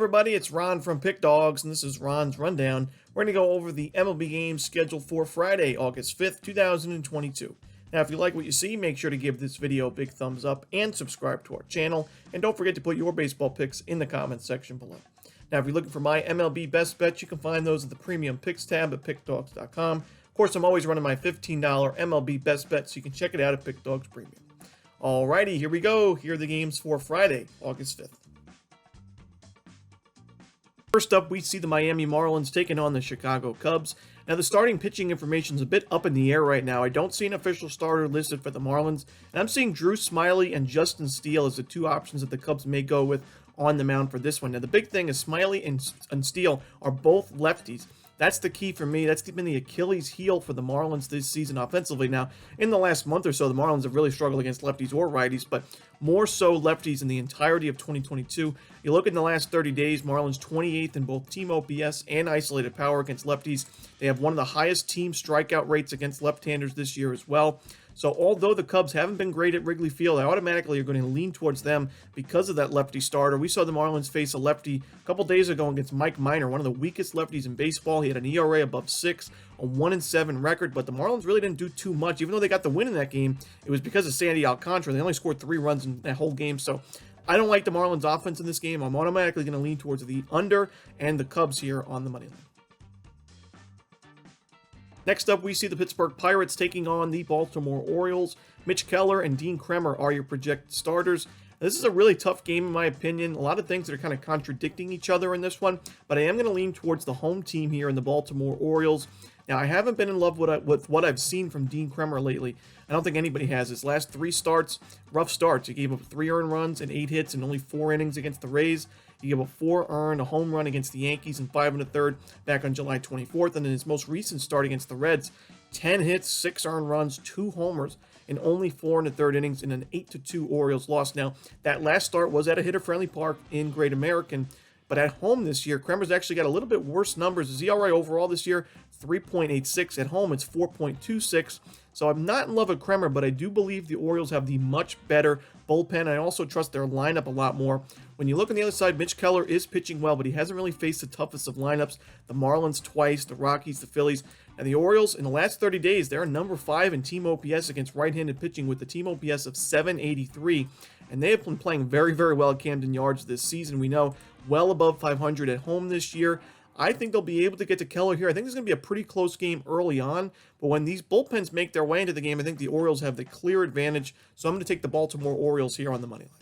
everybody, it's Ron from Pick Dawgz, and this is Ron's Rundown. We're going to go over the MLB games scheduled for Friday, August 5th, 2022. Now, if you like what you see, make sure to give this video a big thumbs up and subscribe to our channel. And don't forget to put your baseball picks in the comments section below. Now, if you're looking for my MLB best bets, you can find those at the Premium Picks tab at Pickdawgz.com. Of course, I'm always running my $15 MLB best bet, so you can check it out at Pickdawgz Premium. Alrighty, here we go. Here are the games for Friday, August 5th. First up, we see the Miami Marlins taking on the Chicago Cubs. Now, the starting pitching information is a bit up in the air right now. I don't see an official starter listed for the Marlins, and I'm seeing Drew Smyly and Justin Steele as the two options that the Cubs may go with on the mound for this one. Now, the big thing is Smyly and Steele are both lefties. That's the key for me. That's been the Achilles heel for the Marlins this season offensively. Now, in the last month or so, the Marlins have really struggled against lefties or righties, but more so lefties in the entirety of 2022. You look in the last 30 days, Marlins 28th in both team OPS and isolated power against lefties. They have one of the highest team strikeout rates against left-handers this year as well. So although the Cubs haven't been great at Wrigley Field, I automatically are going to lean towards them because of that lefty starter. We saw the Marlins face a lefty a couple days ago against Mike Minor, one of the weakest lefties in baseball. He had an ERA above 6, a 1-7 record, but the Marlins really didn't do too much. Even though they got the win in that game, it was because of Sandy Alcantara. They only scored 3 runs in that whole game, so I don't like the Marlins offense in this game. I'm automatically going to lean towards the under and the Cubs here on the money line. Next up, we see the Pittsburgh Pirates taking on the Baltimore Orioles. Mitch Keller and Dean Kremer are your projected starters. This is a really tough game in my opinion. A lot of things that are kind of contradicting each other in this one, but I am going to lean towards the home team here in the Baltimore Orioles. Now, I haven't been in love with what I've seen from Dean Kremer lately. I don't think anybody has. His last 3 starts, rough starts. He gave up 3 earned runs and 8 hits and only 4 innings against the Rays. He gave up 4 earned, a home run against the Yankees and 5 1/3 back on July 24th. And in his most recent start against the Reds, 10 hits, 6 earned runs, 2 homers, and only 4 1/3 innings in an 8-2 Orioles loss. Now, that last start was at a hitter-friendly park in Great American, but at home this year, Kremer's actually got a little bit worse numbers. His ERA overall this year, 3.86. At home, it's 4.26. So I'm not in love with Kremer, but I do believe the Orioles have the much better bullpen. I also trust their lineup a lot more. When you look on the other side, Mitch Keller is pitching well, but he hasn't really faced the toughest of lineups. The Marlins twice, the Rockies, the Phillies. And the Orioles, in the last 30 days, they're number 5 in team OPS against right-handed pitching with the team OPS of 783. And they have been playing very, very well at Camden Yards this season. We know well above 500 at home this year. I think they'll be able to get to Keller here. I think it's going to be a pretty close game early on, but when these bullpens make their way into the game, I think the Orioles have the clear advantage, so I'm going to take the Baltimore Orioles here on the money line.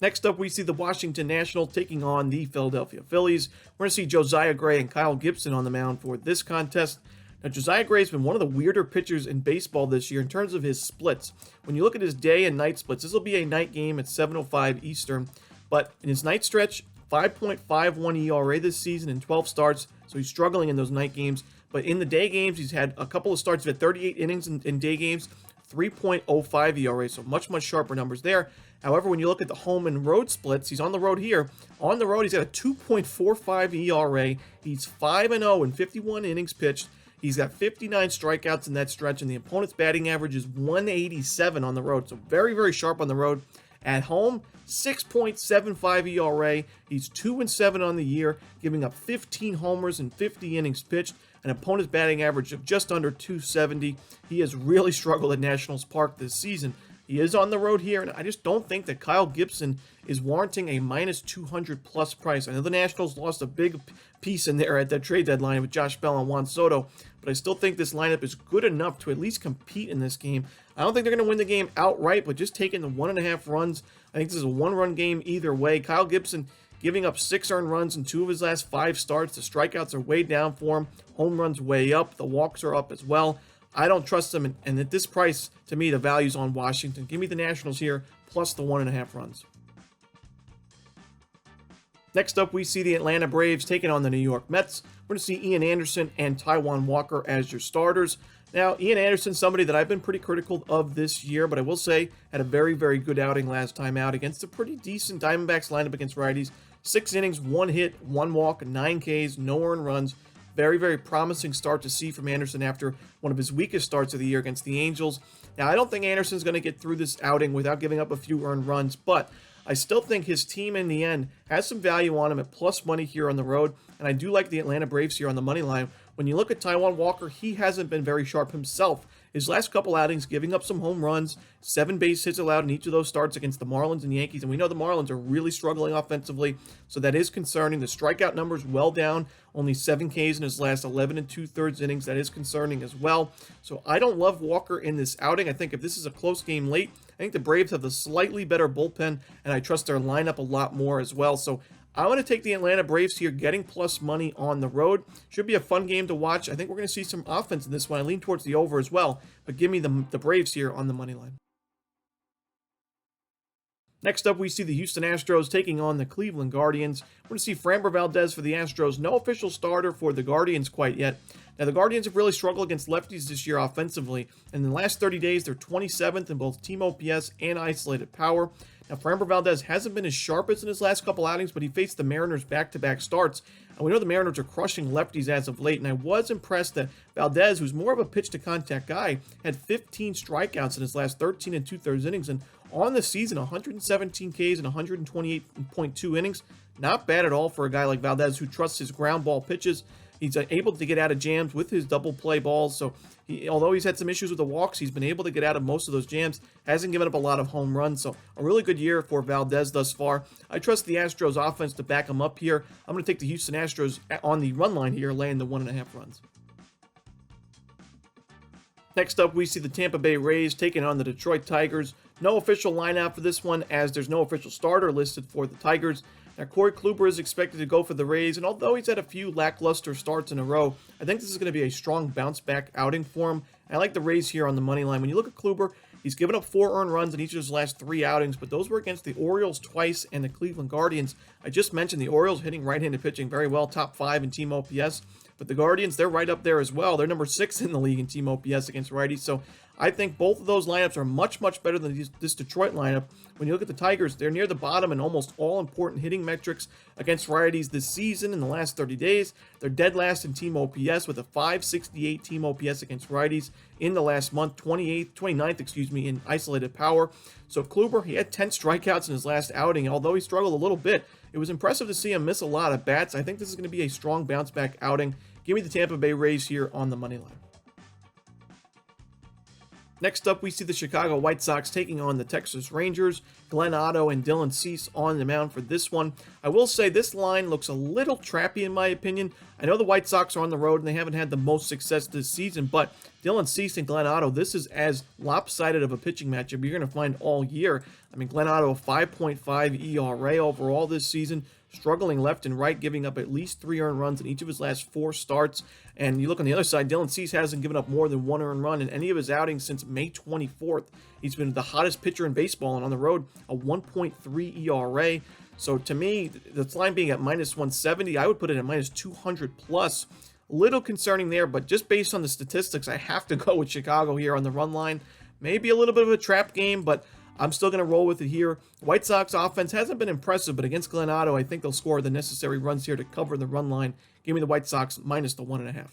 Next up, we see the Washington Nationals taking on the Philadelphia Phillies. We're going to see Josiah Gray and Kyle Gibson on the mound for this contest. Now, Josiah Gray has been one of the weirder pitchers in baseball this year in terms of his splits. When you look at his day and night splits, this will be a night game at 7:05 Eastern, but in his night stretch, 5.51 ERA this season in 12 starts, so he's struggling in those night games. But in the day games, he's had a couple of starts. He's had 38 innings in day games, 3.05 ERA, so much, much sharper numbers there. However, when you look at the home and road splits, he's on the road here. On the road, he's got a 2.45 ERA. He's 5-0 in 51 innings pitched. He's got 59 strikeouts in that stretch, and the opponent's batting average is 187 on the road, so very, very sharp on the road. At home, 6.75 ERA. He's 2-7 on the year, giving up 15 homers and 50 innings pitched, an opponent's batting average of just under 270. He has really struggled at Nationals Park this season. He is on the road here, and I just don't think that Kyle Gibson is warranting a minus 200 plus price. I know the Nationals lost a big piece in there at that trade deadline with Josh Bell and Juan Soto, but I still think this lineup is good enough to at least compete in this game. I don't think they're going to win the game outright, but just taking the 1.5 runs, I think this is a 1-run game either way. Kyle Gibson giving up 6 earned runs in 2 of his last 5 starts. The strikeouts are way down for him. Home runs way up. The walks are up as well. I don't trust them, and at this price, to me, the value's on Washington. Give me the Nationals here, plus the 1.5 runs. Next up, we see the Atlanta Braves taking on the New York Mets. We're going to see Ian Anderson and Taijuan Walker as your starters. Now, Ian Anderson, somebody that I've been pretty critical of this year, but I will say had a very, very good outing last time out against a pretty decent Diamondbacks lineup against righties. 6 innings, 1 hit, 1 walk, 9 Ks, no earned runs. Very, very promising start to see from Anderson after one of his weakest starts of the year against the Angels. Now, I don't think Anderson's going to get through this outing without giving up a few earned runs, but I still think his team in the end has some value on him at plus money here on the road, and I do like the Atlanta Braves here on the money line. When you look at Taijuan Walker, he hasn't been very sharp himself. His last couple outings, giving up some home runs, 7 base hits allowed in each of those starts against the Marlins and Yankees, and we know the Marlins are really struggling offensively, so that is concerning. The strikeout numbers well down, only 7 Ks in his last 11 2/3 innings. That is concerning as well. So I don't love Walker in this outing. I think if this is a close game late, I think the Braves have the slightly better bullpen, and I trust their lineup a lot more as well. So I want to take the Atlanta Braves here, getting plus money on the road. Should be a fun game to watch. I think we're going to see some offense in this one. I lean towards the over as well, but give me the Braves here on the money line. Next up, we see the Houston Astros taking on the Cleveland Guardians. We're going to see Framber Valdez for the Astros. No official starter for the Guardians quite yet. Now, the Guardians have really struggled against lefties this year offensively. In the last 30 days, they're 27th in both team OPS and isolated power. Now, Framber Valdez hasn't been as sharp as in his last couple outings, but he faced the Mariners back-to-back starts. And we know the Mariners are crushing lefties as of late, and I was impressed that Valdez, who's more of a pitch-to-contact guy, had 15 strikeouts in his last 13 2/3 innings. And on the season, 117 Ks and 128.2 innings. Not bad at all for a guy like Valdez who trusts his ground ball pitches. He's able to get out of jams with his double play balls. So although he's had some issues with the walks, he's been able to get out of most of those jams. Hasn't given up a lot of home runs. So a really good year for Valdez thus far. I trust the Astros offense to back him up here. I'm going to take the Houston Astros on the run line here, laying the 1.5 runs. Next up, we see the Tampa Bay Rays taking on the Detroit Tigers. No official lineup for this one, as there's no official starter listed for the Tigers. Now, Corey Kluber is expected to go for the Rays, and although he's had a few lackluster starts in a row, I think this is going to be a strong bounce-back outing for him. I like the Rays here on the money line. When you look at Kluber, he's given up 4 earned runs in each of his last 3 outings, but those were against the Orioles twice and the Cleveland Guardians. I just mentioned the Orioles hitting right-handed pitching very well, top 5 in team OPS. But the Guardians, they're right up there as well. They're number 6 in the league in team OPS against righties. So I think both of those lineups are much, much better than this Detroit lineup. When you look at the Tigers, they're near the bottom in almost all important hitting metrics against righties this season in the last 30 days. They're dead last in team OPS with a 568 team OPS against righties in the last month, 29th in isolated power. So Kluber, he had 10 strikeouts in his last outing. Although he struggled a little bit, it was impressive to see him miss a lot of bats. I think this is going to be a strong bounce-back outing. Give me the Tampa Bay Rays here on the money line. Next up, we see the Chicago White Sox taking on the Texas Rangers. Glenn Otto and Dylan Cease on the mound for this one. I will say this line looks a little trappy in my opinion. I know the White Sox are on the road and they haven't had the most success this season, but Dylan Cease and Glenn Otto, this is as lopsided of a pitching matchup you're going to find all year. I mean, Glenn Otto, a 5.5 ERA overall this season, struggling left and right, giving up at least 3 earned runs in each of his last 4 starts. And you look on the other side, Dylan Cease hasn't given up more than 1 earned run in any of his outings since May 24th. He's been the hottest pitcher in baseball, and on the road, a 1.3 ERA. So to me, this line being at minus 170, I would put it at minus 200 plus. A little concerning there, but just based on the statistics, I have to go with Chicago here on the run line. Maybe a little bit of a trap game, but I'm still going to roll with it here. White Sox offense hasn't been impressive, but against Glenn Otto, I think they'll score the necessary runs here to cover the run line. Give me the White Sox minus the 1.5.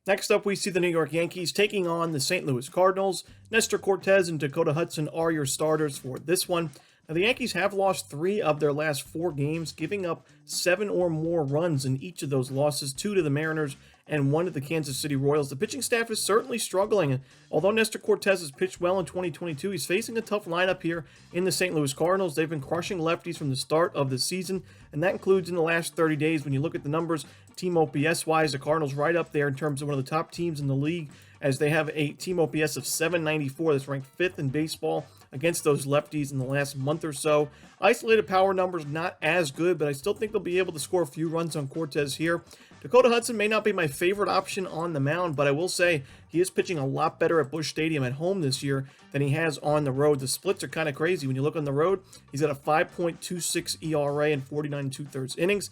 Next up, we see the New York Yankees taking on the St. Louis Cardinals. Nestor Cortez and Dakota Hudson are your starters for this one. Now, the Yankees have lost 3 of their last 4 games, giving up 7 or more runs in each of those losses, 2 to the Mariners and 1 to the Kansas City Royals. The pitching staff is certainly struggling. Although Nestor Cortez has pitched well in 2022, he's facing a tough lineup here in the St. Louis Cardinals. They've been crushing lefties from the start of the season, and that includes in the last 30 days. When you look at the numbers, team OPS-wise, the Cardinals right up there in terms of one of the top teams in the league, as they have a team OPS of 794 that's ranked 5th in baseball against those lefties in the last month or so. Isolated power numbers not as good, but I still think they'll be able to score a few runs on Cortez here. Dakota Hudson may not be my favorite option on the mound, but I will say he is pitching a lot better at Busch Stadium at home this year than he has on the road. The splits are kind of crazy. When you look on the road, he's got a 5.26 ERA and 49 2/3 innings.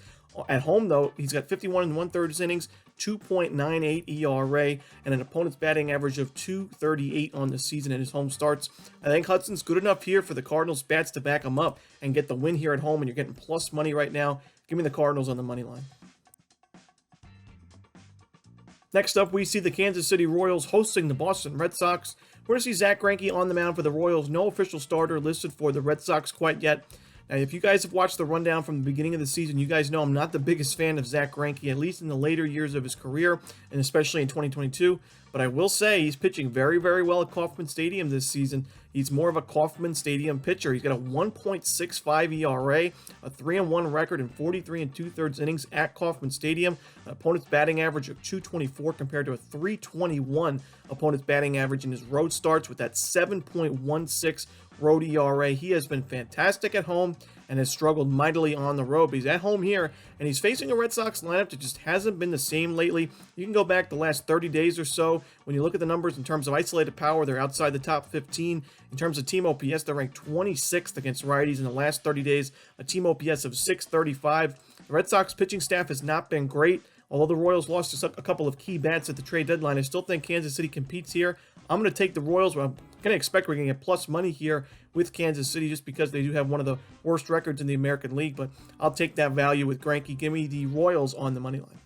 At home, though, he's got 51 1/3 innings, 2.98 ERA, and an opponent's batting average of 238 on the season in his home starts. I think Hudson's good enough here for the Cardinals bats to back him up and get the win here at home, and you're getting plus money right now. Give me the Cardinals on the money line. Next up, we see the Kansas City Royals hosting the Boston Red Sox. We're going to see Zach Greinke on the mound for the Royals. No official starter listed for the Red Sox quite yet. Now, if you guys have watched the rundown from the beginning of the season, you guys know I'm not the biggest fan of Zach Greinke, at least in the later years of his career, and especially in 2022. But I will say he's pitching very, very well at Kauffman Stadium this season. He's more of a Kauffman Stadium pitcher. He's got a 1.65 ERA, a 3-1 record in 43 2/3 innings at Kauffman Stadium. An opponent's batting average of 224 compared to a 321 opponent's batting average in his road starts with that 7.16 road ERA. He has been fantastic at home and has struggled mightily on the road. But he's at home here, and he's facing a Red Sox lineup that just hasn't been the same lately. You can go back the last 30 days or so. When you look at the numbers in terms of isolated power, they're outside the top 15. In terms of team OPS, they're ranked 26th against righties in the last 30 days, a team OPS of 635. The Red Sox pitching staff has not been great. Although the Royals lost just a couple of key bats at the trade deadline, I still think Kansas City competes here. I'm going to take the Royals. I'm going to expect we're going to get plus money here with Kansas City just because they do have one of the worst records in the American League. But I'll take that value with Greinke. Give me the Royals on the money line.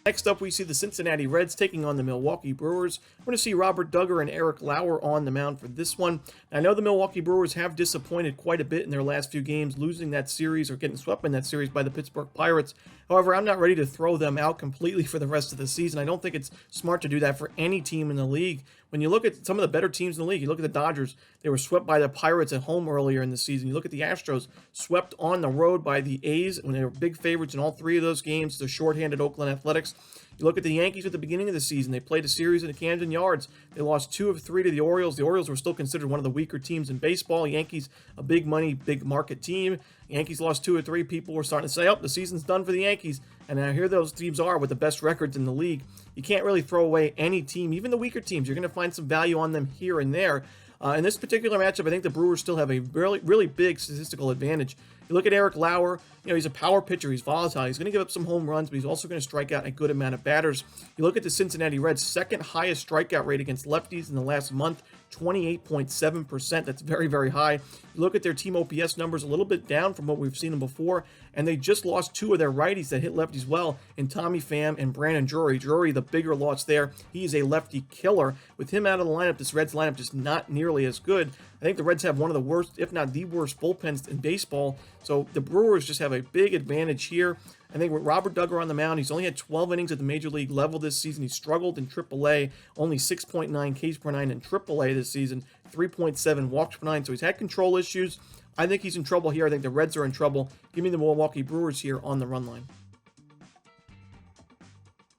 Next up, we see the Cincinnati Reds taking on the Milwaukee Brewers. We're going to see Robert Duggar and Eric Lauer on the mound for this one. I know the Milwaukee Brewers have disappointed quite a bit in their last few games, losing that series or getting swept in that series by the Pittsburgh Pirates. However, I'm not ready to throw them out completely for the rest of the season. I don't think it's smart to do that for any team in the league. When you look at some of the better teams in the league, you look at the Dodgers, they were swept by the Pirates at home earlier in the season. You look at the Astros, swept on the road by the A's when they were big favorites in all three of those games, the shorthanded Oakland Athletics. You look at the Yankees at the beginning of the season. They played a series in the Camden Yards. They lost 2 of 3 to the Orioles. The Orioles were still considered one of the weaker teams in baseball. Yankees, a big money, big market team. Yankees lost 2 or 3. People were starting to say, oh, the season's done for the Yankees. And now here those teams are with the best records in the league. You can't really throw away any team, even the weaker teams. You're going to find some value on them here and there. In this particular matchup, I think the Brewers still have a really, really big statistical advantage. You look at Eric Lauer, he's a power pitcher. He's volatile. He's going to give up some home runs, but he's also going to strike out a good amount of batters. You look at the Cincinnati Reds' second highest strikeout rate against lefties in the last month, 28.7%. That's very, very high. You look at their team OPS numbers, a little bit down from what we've seen them before, and they just lost 2 of their righties that hit lefties well in Tommy Pham and Brandon Drury. Drury, the bigger loss there. He is a lefty killer. With him out of the lineup, this Reds lineup just not nearly as good. I think the Reds have one of the worst, if not the worst, bullpens in baseball. So the Brewers just have a big advantage here. I think with Robert Duggar on the mound, he's only had 12 innings at the major league level this season. He struggled in AAA, only 6.9 Ks per 9 in AAA this season, 3.7 walks per 9. So he's had control issues. I think he's in trouble here. I think the Reds are in trouble. Give me the Milwaukee Brewers here on the run line.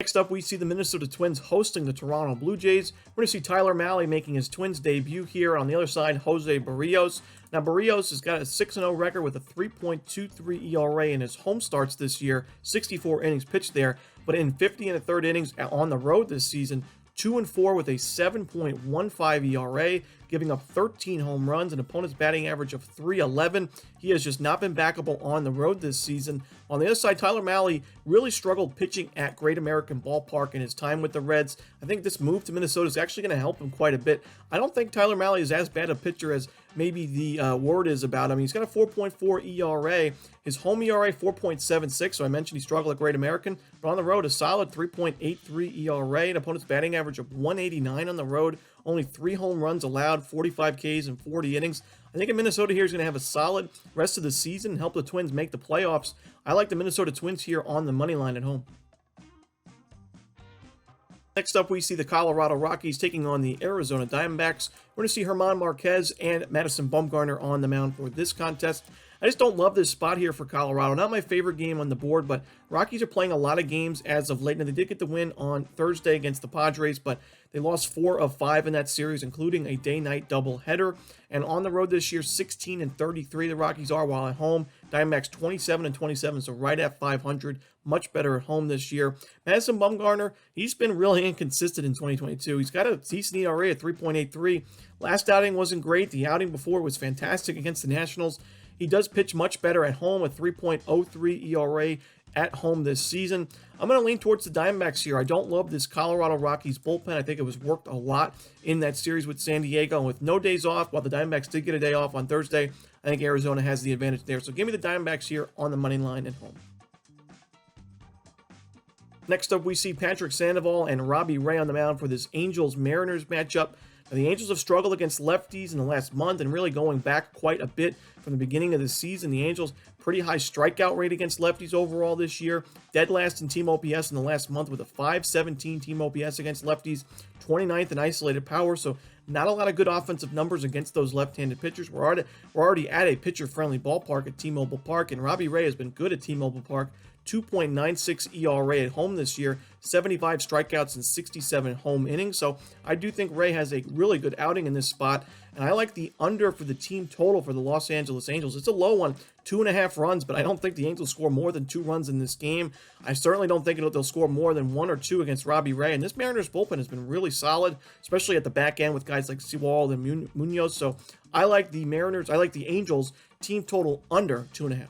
Next up, we see the Minnesota Twins hosting the Toronto Blue Jays. We're going to see Tyler Mahle making his Twins debut here. On the other side, Jose Barrios. Now, Barrios has got a 6-0 record with a 3.23 ERA in his home starts this year, 64 innings pitched there. But in 50 1/3 innings on the road this season, 2-4 with a 7.15 ERA, giving up 13 home runs, an opponent's batting average of .311. He has just not been backable on the road this season. On the other side, Tyler Mahle really struggled pitching at Great American Ballpark in his time with the Reds. I think this move to Minnesota is actually going to help him quite a bit. I don't think Tyler Mahle is as bad a pitcher as maybe the word is about him. He's got a 4.4 ERA. His home ERA, 4.76. So I mentioned he struggled at Great American. But on the road, a solid 3.83 ERA. An opponent's batting average of 189 on the road. Only 3 home runs allowed, 45 Ks in 40 innings. I think Minnesota here is going to have a solid rest of the season and help the Twins make the playoffs. I like the Minnesota Twins here on the money line at home. Next up, we see the Colorado Rockies taking on the Arizona Diamondbacks. We're going to see German Marquez and Madison Bumgarner on the mound for this contest. I just don't love this spot here for Colorado. Not my favorite game on the board, but Rockies are playing a lot of games as of late. Now, they did get the win on Thursday against the Padres, but they lost 4 of 5 in that series, including a day-night doubleheader. And on the road this year, 16-33 the Rockies are, while at home, Diamondbacks 27-27, so right at 500. Much better at home this year. Madison Bumgarner, he's been really inconsistent in 2022. He's got a decent ERA at 3.83. Last outing wasn't great. The outing before was fantastic against the Nationals. He does pitch much better at home, a 3.03 ERA at home this season. I'm going to lean towards the Diamondbacks here. I don't love this Colorado Rockies bullpen. I think it was worked a lot in that series with San Diego. And with no days off, while the Diamondbacks did get a day off on Thursday, I think Arizona has the advantage there. So give me the Diamondbacks here on the money line at home. Next up, we see Patrick Sandoval and Robbie Ray on the mound for this Angels-Mariners matchup. Now, the Angels have struggled against lefties in the last month and really going back quite a bit from the beginning of the season. The Angels, pretty high strikeout rate against lefties overall this year. Dead last in team OPS in the last month with a .517 team OPS against lefties. 29th in isolated power, so not a lot of good offensive numbers against those left-handed pitchers. We're already at a pitcher-friendly ballpark at T-Mobile Park, and Robbie Ray has been good at T-Mobile Park. 2.96 ERA at home this year, 75 strikeouts and 67 home innings. So I do think Ray has a really good outing in this spot, and I like the under for the team total for the Los Angeles Angels. It's a low one, 2.5 runs, but I don't think the Angels score more than 2 runs in this game. I certainly don't think they'll score more than 1 or 2 against Robbie Ray, and this Mariners bullpen has been really solid, especially at the back end with guys like Sewald and Munoz. So I like the Angels team total under 2.5.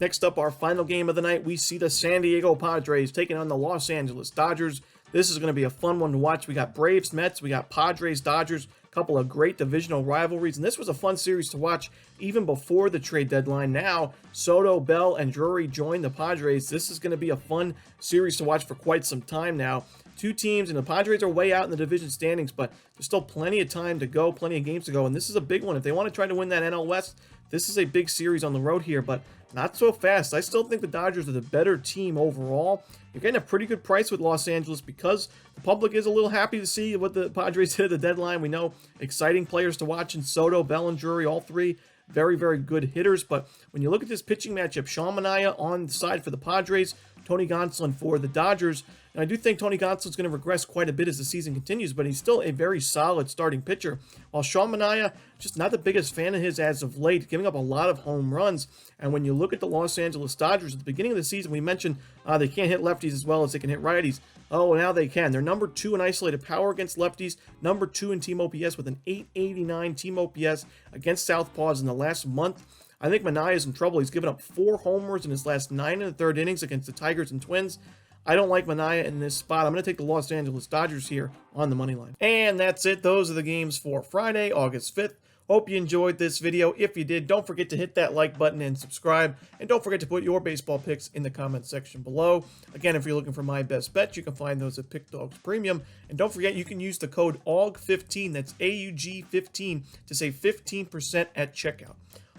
Next up, our final game of the night, we see the San Diego Padres taking on the Los Angeles Dodgers. This is going to be a fun one to watch. We got Braves, Mets, we got Padres, Dodgers, a couple of great divisional rivalries, and this was a fun series to watch even before the trade deadline. Now, Soto, Bell, and Drury join the Padres. This is going to be a fun series to watch for quite some time now. Two teams, and the Padres are way out in the division standings, but there's still plenty of time to go, plenty of games to go, and this is a big one. If they want to try to win that NL West, this is a big series on the road here, but not so fast. I still think the Dodgers are the better team overall. You're getting a pretty good price with Los Angeles because the public is a little happy to see what the Padres did at the deadline. We know exciting players to watch in Soto, Bell, and Drury, all three very, very good hitters. But when you look at this pitching matchup, Sean Manaea on the side for the Padres, Tony Gonsolin for the Dodgers. And I do think Tony Gonsolin's going to regress quite a bit as the season continues, but he's still a very solid starting pitcher. While Sean Manaea, just not the biggest fan of his as of late, giving up a lot of home runs. And when you look at the Los Angeles Dodgers, at the beginning of the season, we mentioned they can't hit lefties as well as they can hit righties. Oh, now they can. They're number 2 in isolated power against lefties, number 2 in team OPS with an .889 team OPS against southpaws in the last month. I think Manaea is in trouble. He's given up 4 homers in his last 9 1/3 innings against the Tigers and Twins. I don't like Manaea in this spot. I'm going to take the Los Angeles Dodgers here on the money line. And that's it. Those are the games for Friday, August 5th. Hope you enjoyed this video. If you did, don't forget to hit that like button and subscribe. And don't forget to put your baseball picks in the comment section below. Again, if you're looking for my best bets, you can find those at Pickdawgz Premium. And don't forget, you can use the code AUG15, that's AUG15, to save 15% at checkout.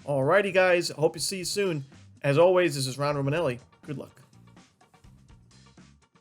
Alrighty, guys. I hope to see you soon. As always, this is Ron Romanelli. Good luck.